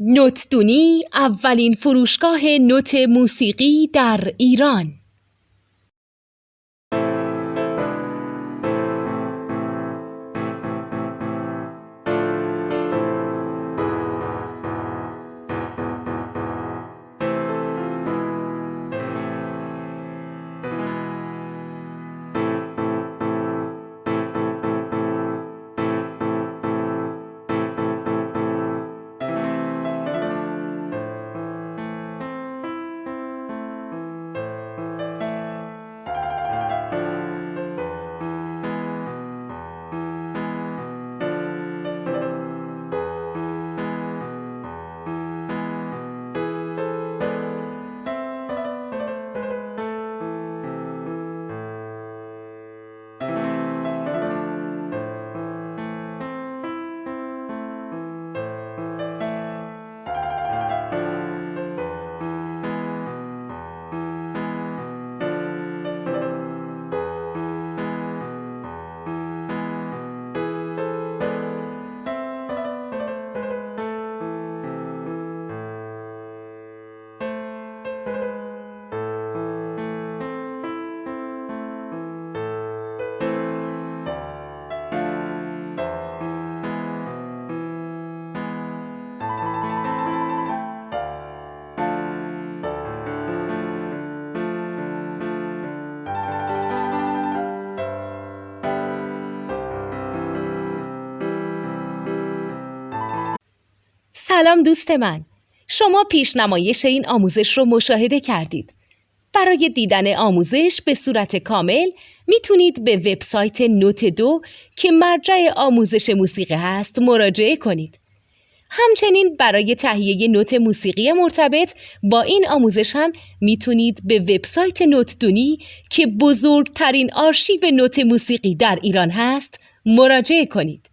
نوتدونی اولین فروشگاه نوت موسیقی در ایران. سلام دوست من، شما پیشنمایش این آموزش رو مشاهده کردید. برای دیدن آموزش به صورت کامل میتونید به وبسایت نوت2 که مرجع آموزش موسیقی هست مراجعه کنید. همچنین برای تهیه نوت موسیقی مرتبط با این آموزش هم میتونید به وبسایت نوتدونی که بزرگترین آرشیو نوت موسیقی در ایران هست مراجعه کنید.